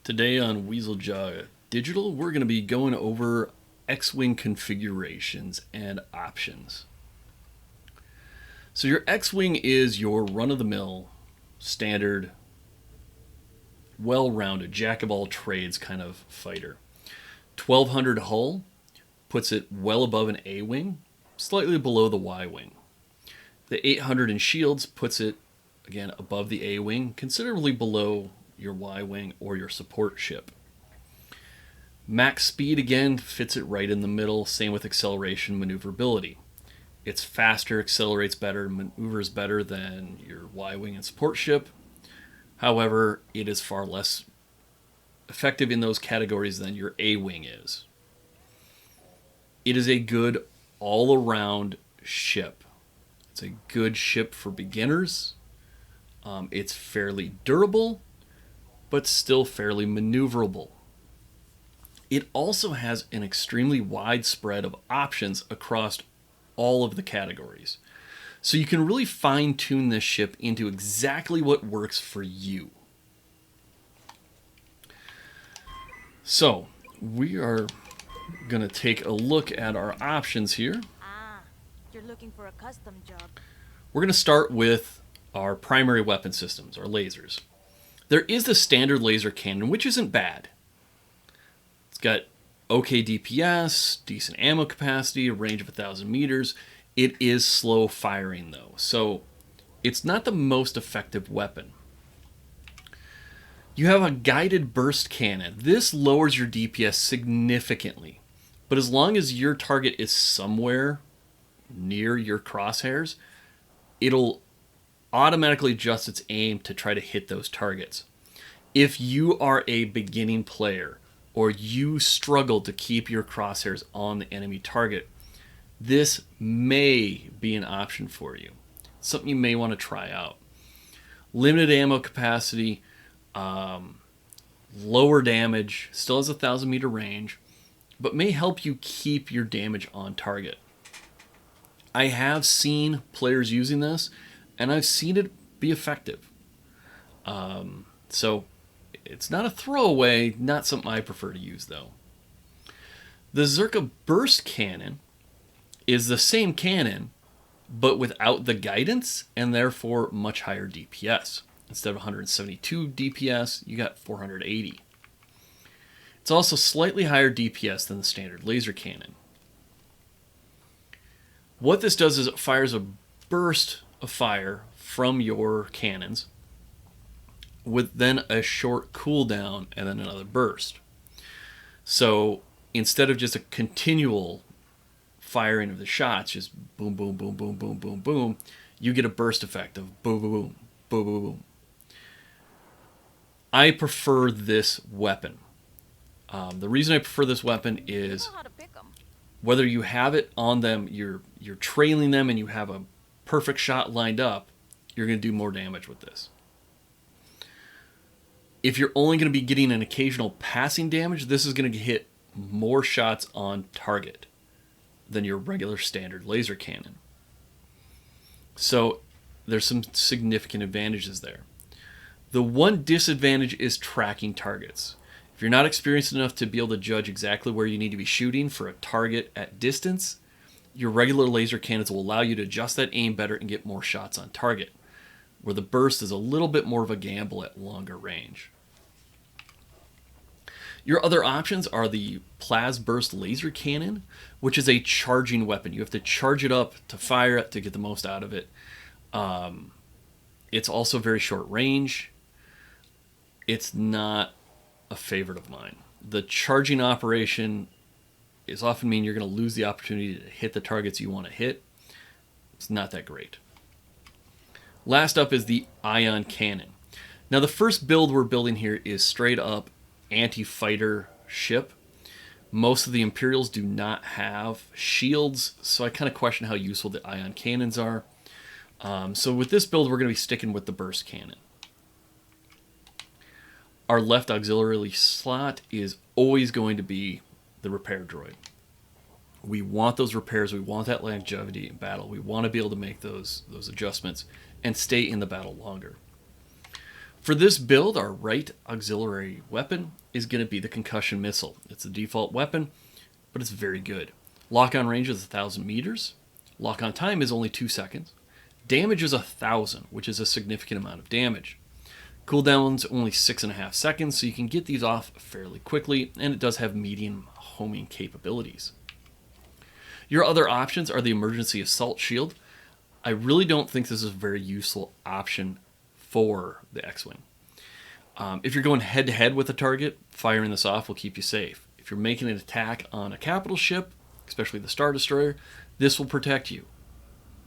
Today on Weaseljaw Digital, we're going to be going over X-Wing configurations and options. So your X-Wing is your run-of-the-mill, standard, well-rounded, jack-of-all-trades kind of fighter. 1200 hull puts it well above an A-Wing, slightly below the Y-Wing. The 800 in shields puts it, again, above the A-Wing, considerably below your Y-Wing or your support ship. Max speed, again, fits it right in the middle. Same with acceleration, maneuverability. It's faster, accelerates better, maneuvers better than your Y-Wing and support ship. However, it is far less effective in those categories than your A-Wing is. It is a good all-around ship. It's a good ship for beginners. It's fairly durable, but still fairly maneuverable. It also has an extremely wide spread of options across all of the categories. So you can really fine-tune this ship into exactly what works for you. So we are going to take a look at our options here. You're looking for a custom job. We're going to start with our primary weapon systems, our lasers. There is the standard laser cannon, which isn't bad. It's got okay DPS, decent ammo capacity, a range of 1,000 meters. It is slow firing though, so it's not the most effective weapon. You have a guided burst cannon. This lowers your DPS significantly, but as long as your target is somewhere near your crosshairs, it'll automatically adjust its aim to try to hit those targets. If you are a beginning player or you struggle to keep your crosshairs on the enemy target, this may be an option for you. Something you may want to try out. Limited ammo capacity, lower damage, still has a 1,000 meter range, but may help you keep your damage on target. I have seen players using this, and I've seen it be effective. So it's not a throwaway, not something I prefer to use though. The Zerka Burst Cannon is the same cannon, but without the guidance, and therefore much higher DPS. Instead of 172 DPS, you got 480. It's also slightly higher DPS than the standard laser cannon. What this does is it fires a burst of fire from your cannons with then a short cooldown and then another burst. So instead of just a continual firing of the shots, just boom, boom, boom, boom, boom, boom, boom, you get a burst effect of boom, boom, boom, boom, boom, boom. I prefer this weapon. The reason I prefer this weapon is whether you have it on them, you're trailing them and you have a perfect shot lined up, you're going to do more damage with this. If you're only going to be getting an occasional passing damage, this is going to hit more shots on target than your regular standard laser cannon. So there's some significant advantages there. The one disadvantage is tracking targets. If you're not experienced enough to be able to judge exactly where you need to be shooting for a target at distance, your regular laser cannons will allow you to adjust that aim better and get more shots on target, where the burst is a little bit more of a gamble at longer range. Your other options are the Plas Burst Laser Cannon, which is a charging weapon. You have to charge it up to fire it to get the most out of it. It's also very short range. It's not a favorite of mine. The charging operation is often mean you're going to lose the opportunity to hit the targets you want to hit. It's not that great. Last up is the Ion Cannon. Now the first build we're building here is straight up anti-fighter ship. Most of the Imperials do not have shields, so I kind of question how useful the Ion Cannons are. So with this build, we're going to be sticking with the Burst Cannon. Our left auxiliary slot is always going to be the repair droid. We want those repairs. We want that longevity in battle. We want to be able to make those adjustments and stay in the battle longer. For this build, our right auxiliary weapon is going to be the concussion missile. It's the default weapon, but it's very good. Lock-on range is 1,000 meters. Lock-on time is only 2 seconds. Damage is 1,000, which is a significant amount of damage. Cooldown's only 6.5 seconds, so you can get these off fairly quickly, and it does have medium homing capabilities. Your other options are the emergency assault shield. I really don't think this is a very useful option for the X-Wing. If you're going head-to-head with a target, firing this off will keep you safe. If you're making an attack on a capital ship, especially the Star Destroyer, this will protect you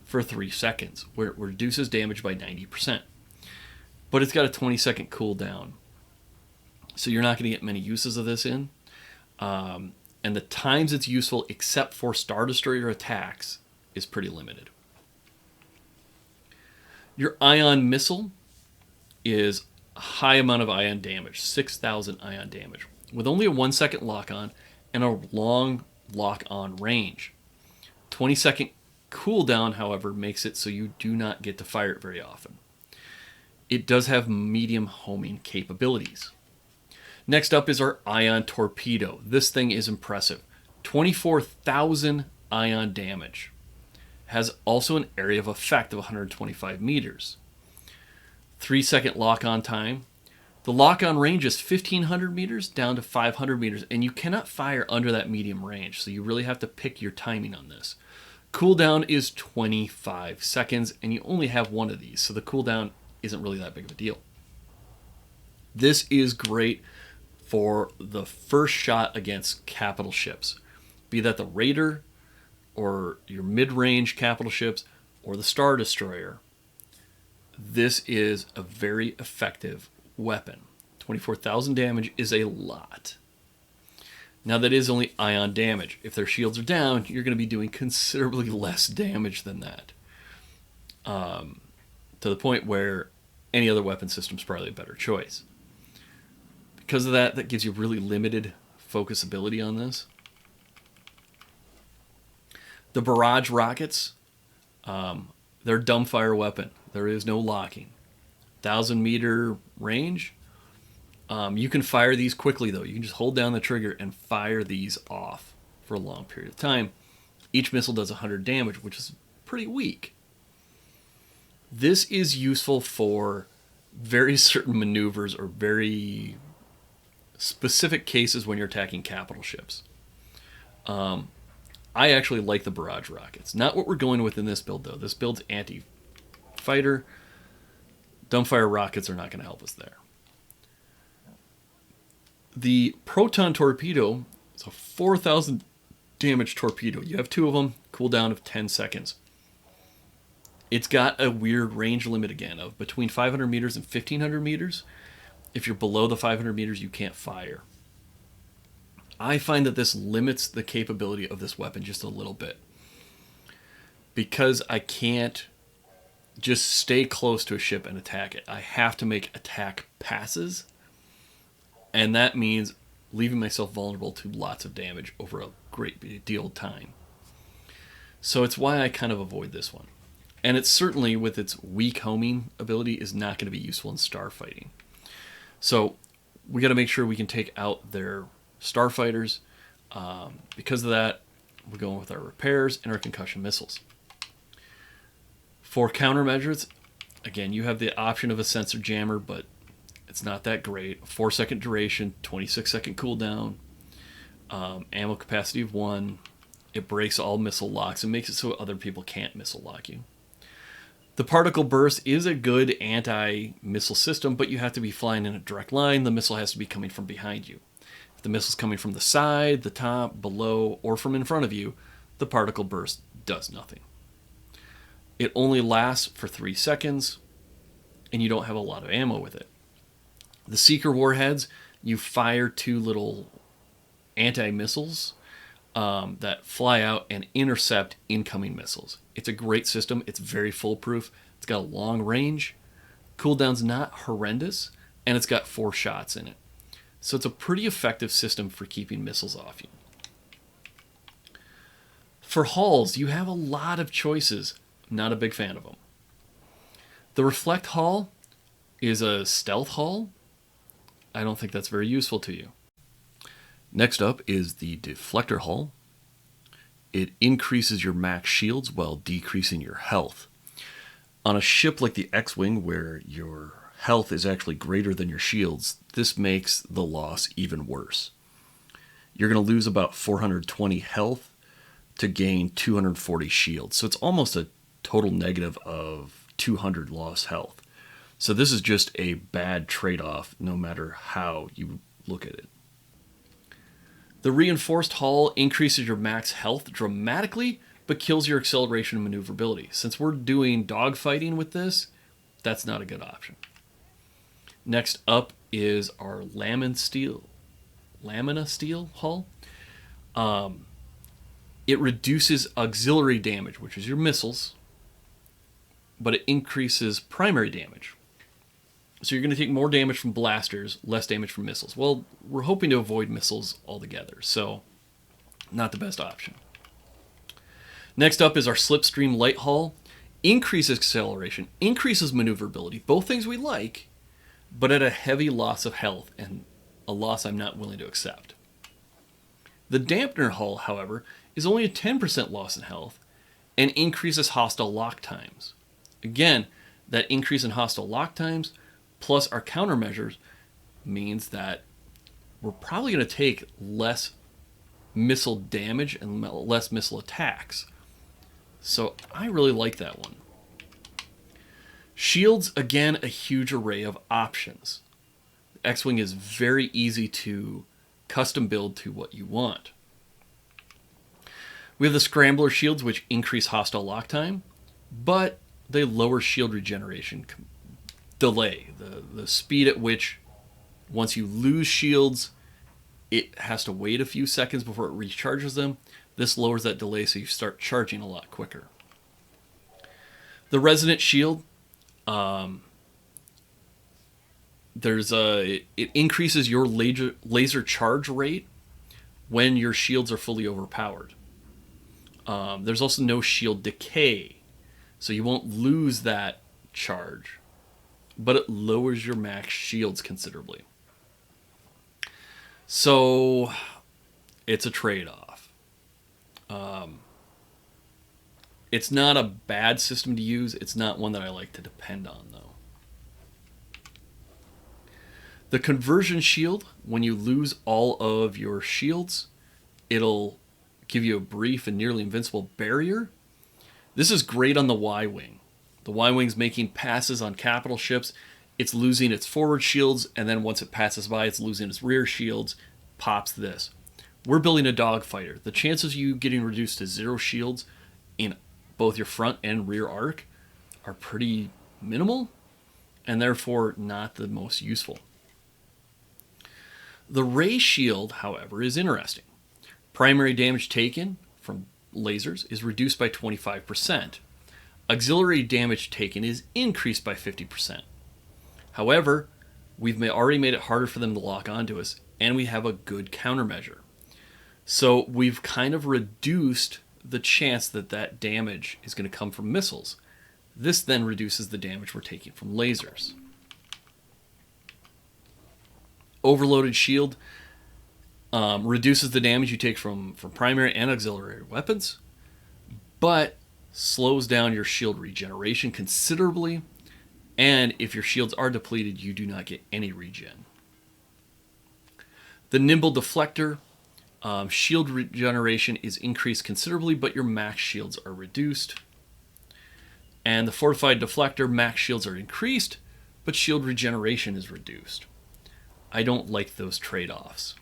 for 3 seconds, where it reduces damage by 90%. But it's got a 20-second cooldown, so you're not going to get many uses of this in. And the times it's useful, except for Star Destroyer attacks, is pretty limited. Your ion missile is a high amount of ion damage, 6,000 ion damage, with only a 1-second lock-on and a long lock-on range. 20-second cooldown, however, makes it so you do not get to fire it very often. It does have medium homing capabilities. Next up is our ion torpedo. This thing is impressive. 24,000 ion damage. Has also an area of effect of 125 meters. 3-second lock-on time. The lock-on range is 1,500 meters down to 500 meters, and you cannot fire under that medium range, so you really have to pick your timing on this. Cooldown is 25 seconds, and you only have one of these, so the cooldown isn't really that big of a deal. This is great for the first shot against capital ships, be that the Raider or your mid-range capital ships or the Star Destroyer. This is a very effective weapon. 24,000 damage is a lot. Now that is only ion damage. If their shields are down, you're going to be doing considerably less damage than that. To the point where any other weapon system is probably a better choice. Because of that, that gives you really limited focusability on this. The barrage rockets, they're a dumbfire weapon. There is no locking. 1,000-meter range. You can fire these quickly, though. You can just hold down the trigger and fire these off for a long period of time. Each missile does 100 damage, which is pretty weak. This is useful for very certain maneuvers or very specific cases when you're attacking capital ships. I actually like the barrage rockets. Not what we're going with in this build, though. This build's anti-fighter. Dumbfire rockets are not going to help us there. The proton torpedo is a 4,000 damage torpedo. You have 2 of them, cooldown of 10 seconds. It's got a weird range limit again of between 500 meters and 1,500 meters. If you're below the 500 meters, you can't fire. I find that this limits the capability of this weapon just a little bit. Because I can't just stay close to a ship and attack it. I have to make attack passes. And that means leaving myself vulnerable to lots of damage over a great deal of time. So it's why I kind of avoid this one. And it's certainly, with its weak homing ability, is not going to be useful in starfighting. So we got to make sure we can take out their starfighters. Because of that, we're going with our repairs and our concussion missiles. For countermeasures, again, you have the option of a sensor jammer, but it's not that great. 4-second duration, 26-second cooldown, ammo capacity of 1. It breaks all missile locks and makes it so other people can't missile lock you. The particle burst is a good anti-missile system, but you have to be flying in a direct line. The missile has to be coming from behind you. If the missile's coming from the side, the top, below, or from in front of you, the particle burst does nothing. It only lasts for 3 seconds, and you don't have a lot of ammo with it. The Seeker warheads, you fire 2 little anti-missiles that fly out and intercept incoming missiles. It's a great system. It's very foolproof. It's got a long range. Cooldown's not horrendous, and it's got 4 shots in it. So it's a pretty effective system for keeping missiles off you. For hulls, you have a lot of choices. Not a big fan of them. The Reflect hull, Is a stealth hull? I don't think that's very useful to you. Next up is the deflector hull. It increases your max shields while decreasing your health. On a ship like the X-Wing, where your health is actually greater than your shields, this makes the loss even worse. You're going to lose about 420 health to gain 240 shields. So it's almost a total negative of 200 lost health. So this is just a bad trade-off no matter how you look at it. The reinforced hull increases your max health dramatically, but kills your acceleration and maneuverability. Since we're doing dogfighting with this, that's not a good option. Next up is our lamina steel hull. It reduces auxiliary damage, which is your missiles, but it increases primary damage. So you're going to take more damage from blasters, less damage from missiles. Well, we're hoping to avoid missiles altogether, so not the best option. Next up is our slipstream light hull. Increases acceleration, increases maneuverability, both things we like, but at a heavy loss of health, and a loss I'm not willing to accept. The dampener hull, however, is only a 10% loss in health and increases hostile lock times. Again, that increase in hostile lock times plus our countermeasures means that we're probably going to take less missile damage and less missile attacks. So I really like that one. Shields, again, a huge array of options. X-Wing is very easy to custom build to what you want. We have the scrambler shields, which increase hostile lock time, but they lower shield regeneration delay. The speed at which, once you lose shields, it has to wait a few seconds before it recharges them. This lowers that delay, so you start charging a lot quicker. The resonant shield, it increases your laser charge rate when your shields are fully overpowered. There's also no shield decay, so you won't lose that charge, but it lowers your max shields considerably. So it's a trade-off. It's not a bad system to use. It's not one that I like to depend on, though. The conversion shield, when you lose all of your shields, it'll give you a brief and nearly invincible barrier. This is great on the Y-Wing. The Y-Wing's making passes on capital ships. It's losing its forward shields, and then once it passes by, it's losing its rear shields. Pops this. We're building a dogfighter. The chances of you getting reduced to 0 shields in both your front and rear arc are pretty minimal, and therefore not the most useful. The ray shield, however, is interesting. Primary damage taken from lasers is reduced by 25%. Auxiliary damage taken is increased by 50%. However, we've already made it harder for them to lock onto us, and we have a good countermeasure. So we've kind of reduced the chance that that damage is going to come from missiles. This then reduces the damage we're taking from lasers. Overloaded shield reduces the damage you take from primary and auxiliary weapons, but slows down your shield regeneration considerably, and if your shields are depleted, you do not get any regen. The nimble deflector, shield regeneration is increased considerably, but your max shields are reduced. And the fortified deflector, max shields are increased, but shield regeneration is reduced. I don't like those trade-offs.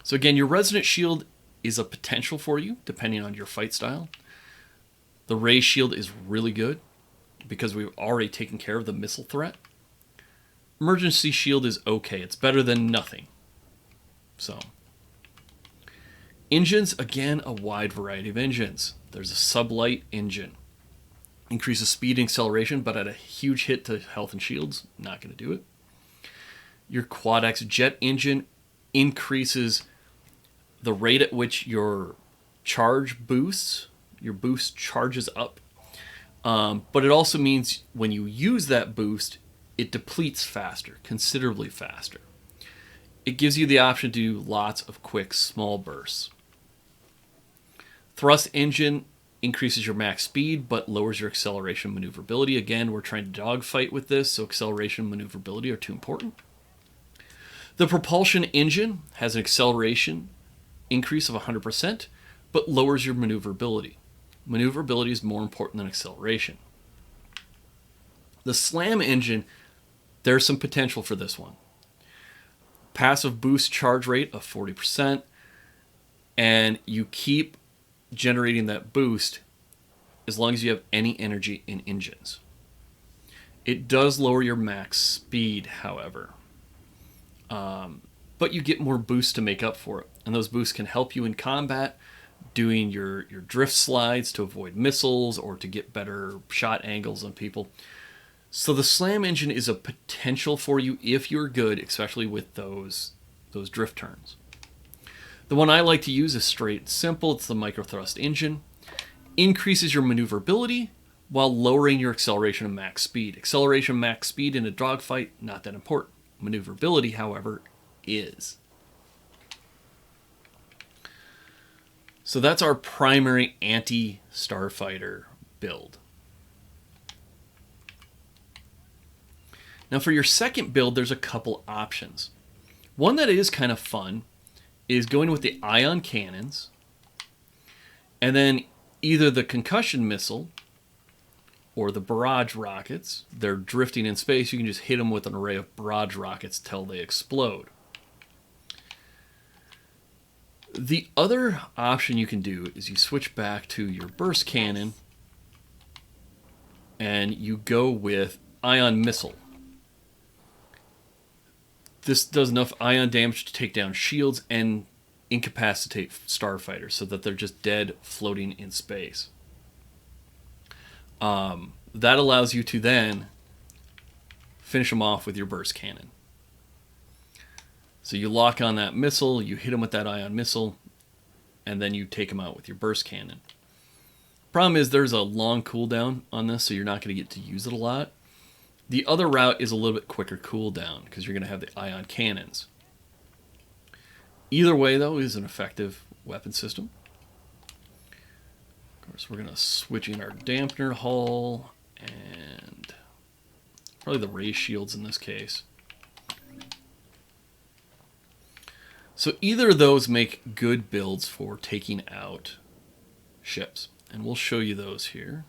So again, your resonant shield is a potential for you, depending on your fight style. The ray shield is really good, because we've already taken care of the missile threat. Emergency shield is okay. It's better than nothing. So, engines, again, a wide variety of engines. There's a sublight engine. Increases speed and acceleration, but at a huge hit to health and shields, not going to do it. Your Quad-X jet engine increases the rate at which your charge boosts. Your boost charges up. But it also means when you use that boost, it depletes faster, considerably faster. It gives you the option to do lots of quick, small bursts. Thrust engine increases your max speed, but lowers your acceleration and maneuverability. Again, we're trying to dogfight with this, so acceleration and maneuverability are too important. The propulsion engine has an acceleration increase of 100%, but lowers your maneuverability. Maneuverability is more important than acceleration. The slam engine, there's some potential for this one. Passive boost charge rate of 40%, and you keep generating that boost as long as you have any energy in engines. It does lower your max speed, however, but you get more boost to make up for it, and those boosts can help you in combat, doing your drift slides to avoid missiles or to get better shot angles on people. So the slam engine is a potential for you if you're good, especially with those drift turns. The one I like to use is straight and simple. It's the micro thrust engine. Increases your maneuverability while lowering your acceleration and max speed. Acceleration and max speed in a dogfight, not that important. Maneuverability, however, is. So that's our primary anti-starfighter build. Now for your second build, there's a couple options. One that is kind of fun is going with the ion cannons, and then either the concussion missile or the barrage rockets. They're drifting in space. You can just hit them with an array of barrage rockets till they explode. The other option you can do is you switch back to your burst cannon and you go with ion missile. This does enough ion damage to take down shields and incapacitate starfighters so that they're just dead floating in space. That allows you to then finish them off with your burst cannon. So you lock on that missile, you hit them with that ion missile, and then you take them out with your burst cannon. Problem is there's a long cooldown on this, so you're not going to get to use it a lot. The other route is a little bit quicker cooldown because you're going to have the ion cannons. Either way, though, is an effective weapon system. Of course, we're going to switch in our dampener hull and probably the ray shields in this case. So either of those make good builds for taking out ships, and we'll show you those here.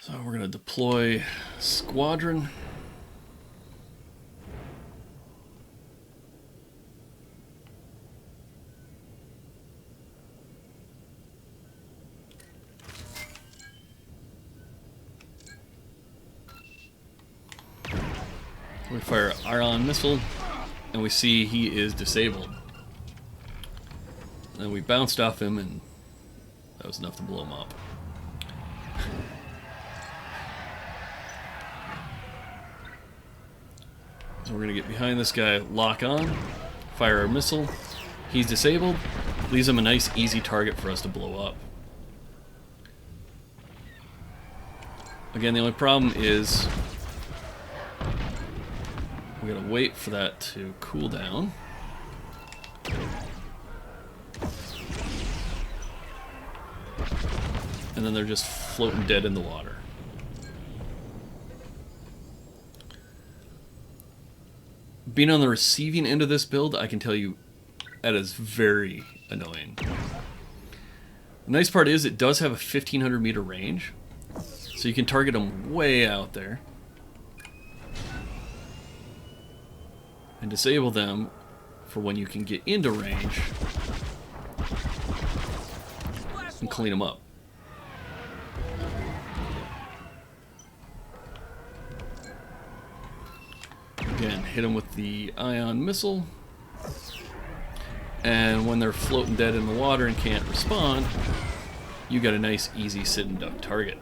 So we're going to deploy Squadron. We fire ion missile, and we see he is disabled. And we bounced off him, and that was enough to blow him up. So we're going to get behind this guy, lock on, fire our missile. He's disabled, leaves him a nice easy target for us to blow up. Again, the only problem is we gotta wait for that to cool down. And then they're just floating dead in the water. Being on the receiving end of this build, I can tell you that is very annoying. The nice part is it does have a 1500 meter range, so you can target them way out there and disable them for when you can get into range and clean them up. Again, hit them with the ion missile, and when they're floating dead in the water and can't respond, you got a nice easy sit and duck target.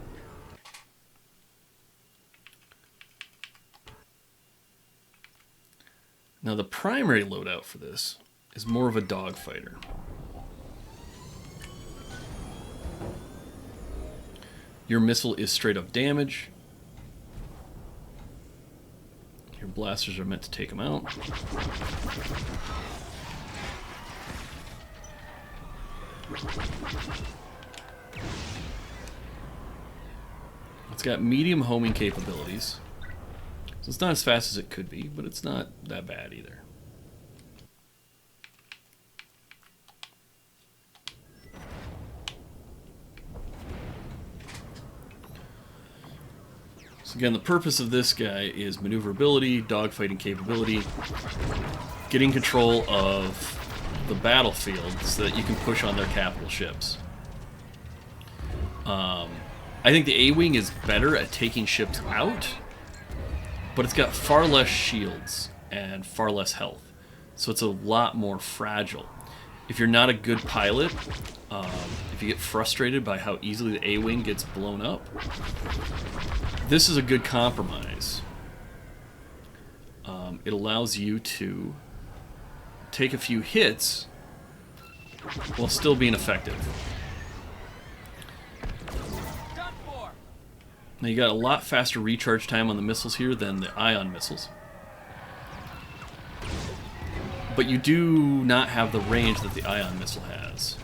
Now the primary loadout for this is more of a dogfighter. Your missile is straight up damage. Your blasters are meant to take them out. It's got medium homing capabilities. So it's not as fast as it could be, but it's not that bad either. So again, the purpose of this guy is maneuverability, dogfighting capability, getting control of the battlefield so that you can push on their capital ships. I think the A-Wing is better at taking ships out, but it's got far less shields and far less health, so it's a lot more fragile. If you're not a good pilot, if you get frustrated by how easily the A-Wing gets blown up, this is a good compromise. It allows you to take a few hits while still being effective. Now you got a lot faster recharge time on the missiles here than the ion missiles. But you do not have the range that the ion missile has.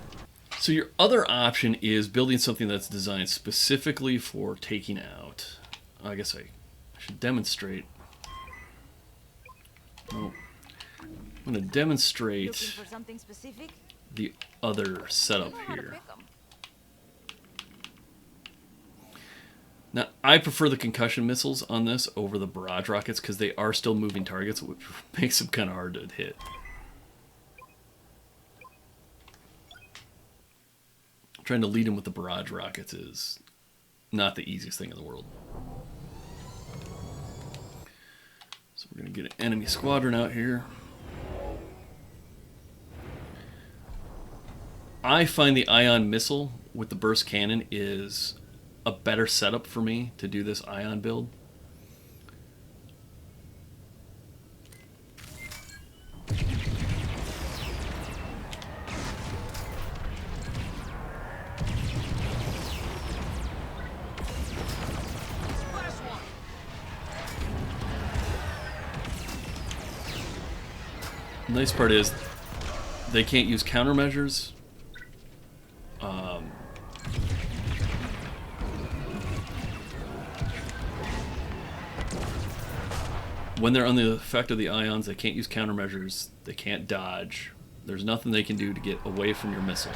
So your other option is building something that's designed specifically for taking out. I guess I should demonstrate. Oh, I'm going to demonstrate Looking for something specific? the other setup You know how to here. pick 'em. Now, I prefer the concussion missiles on this over the barrage rockets because they are still moving targets, which makes them kind of hard to hit. Trying to lead them with the barrage rockets is not the easiest thing in the world. So we're going to get an enemy squadron out here. I find the ion missile with the burst cannon is a better setup for me to do this ion build. The nice part is they can't use countermeasures. When they're under the effect of the ions, they can't use countermeasures. They can't dodge. There's nothing they can do to get away from your missile.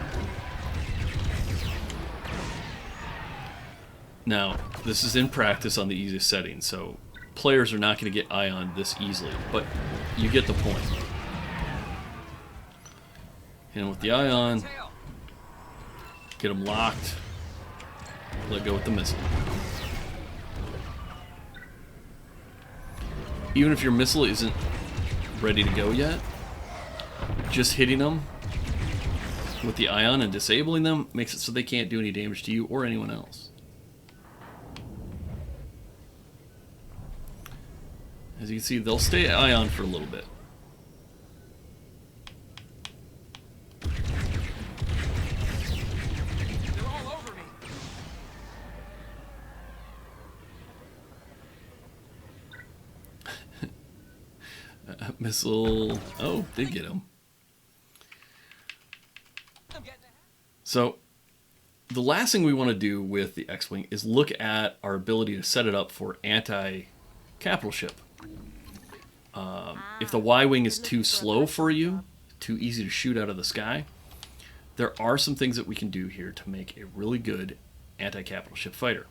Now, this is in practice on the easiest setting, so players are not going to get ion this easily, but you get the point. And with the ion, get them locked, let go with the missile. Even if your missile isn't ready to go yet, just hitting them with the ion and disabling them makes it so they can't do any damage to you or anyone else. As you can see, they'll stay ion for a little bit. They're all over me. Missile. Oh, did get him. I'm getting it. So, the last thing we want to do with the X-Wing is look at our ability to set it up for anti-capital ship. If the Y-Wing is too slow for you, too easy to shoot out of the sky, there are some things that we can do here to make a really good anti-capital ship fighter.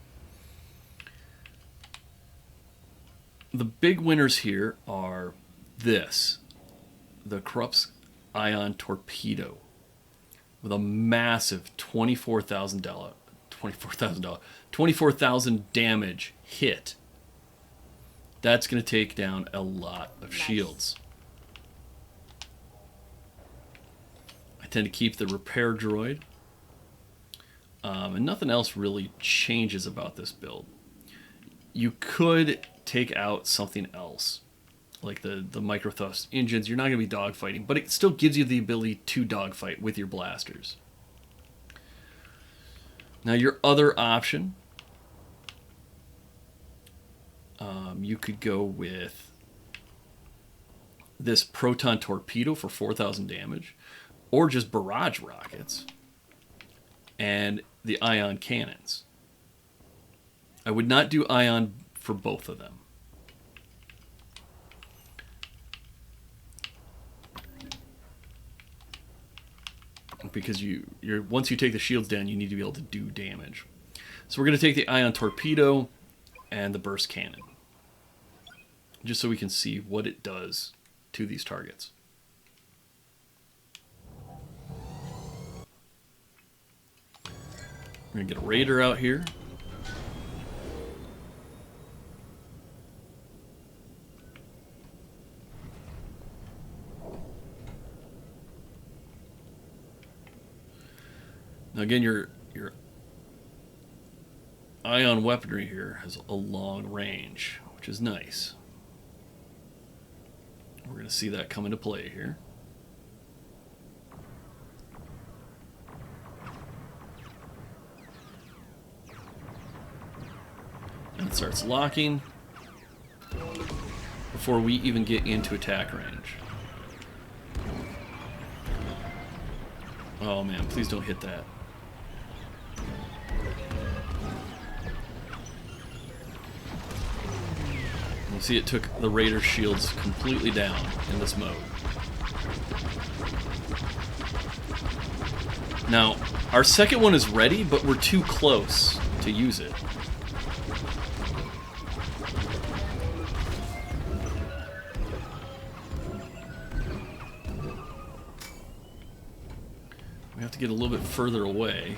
The big winners here are this, the Krupp's Ion Torpedo, with a massive $24,000 damage hit. That's going to take down a lot of shields. I tend to keep the repair droid. And nothing else really changes about this build. You could take out something else. like the micro thrust engines, you're not going to be dogfighting, but it still gives you the ability to dogfight with your blasters. Now your other option, you could go with this proton torpedo for 4,000 damage, or just barrage rockets and the ion cannons. I would not do ion for both of them. Because you're once you take the shields down, you need to be able to do damage. So we're going to take the ion torpedo and the burst cannon, just so we can see what it does to these targets. We're going to get a raider out here. Now again, your ion weaponry here has a long range, which is nice. We're going to see that come into play here. And it starts locking before we even get into attack range. Oh man, please don't hit that. You see it took the Raider shields completely down in this mode. Now, our second one is ready, but we're too close to use it. We have to get a little bit further away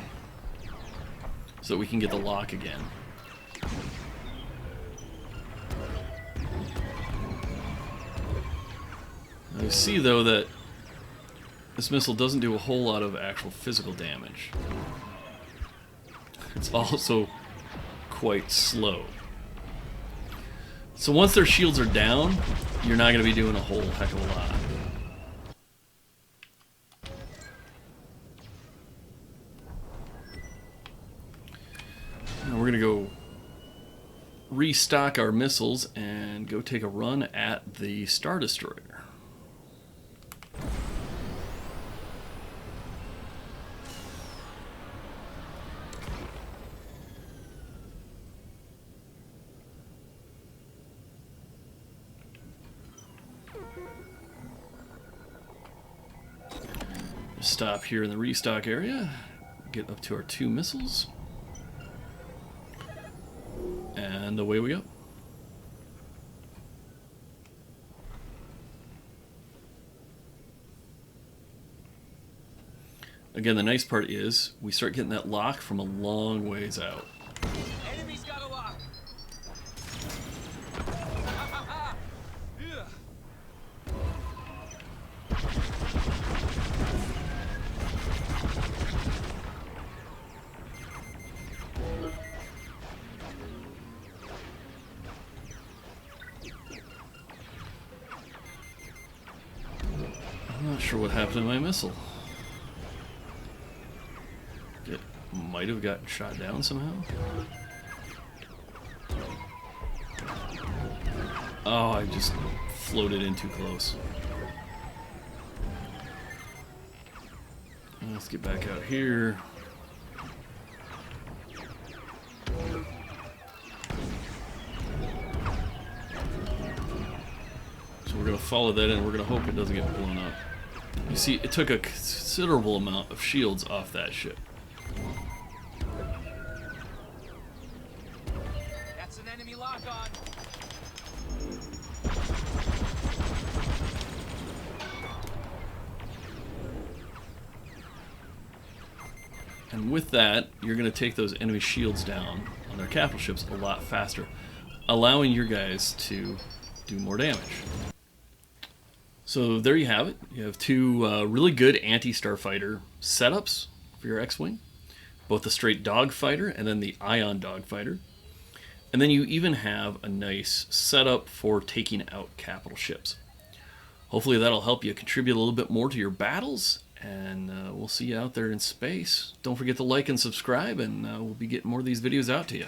so that we can get the lock again. Now you see, though, that this missile doesn't do a whole lot of actual physical damage. It's also quite slow. So once their shields are down, you're not going to be doing a whole heck of a lot. Now we're going to go restock our missiles and go take a run at the Star Destroyer. Stop here in the restock area, get up to our 2 missiles, and away we go. Again, the nice part is we start getting that lock from a long ways out. Enemy's got a lock. Yeah. I'm not sure what happened to my missile. It might have gotten shot down somehow. Oh, I just floated in too close. Let's get back out here. So we're going to follow that in. We're going to hope it doesn't get blown up. You see, it took a considerable amount of shields off that ship. That's an enemy lock on. And with that, you're going to take those enemy shields down on their capital ships a lot faster, allowing your guys to do more damage. So there you have it. You have 2 really good anti-starfighter setups for your X-Wing. Both the straight dogfighter and then the ion dogfighter. And then you even have a nice setup for taking out capital ships. Hopefully that'll help you contribute a little bit more to your battles, and we'll see you out there in space. Don't forget to like and subscribe, and we'll be getting more of these videos out to you.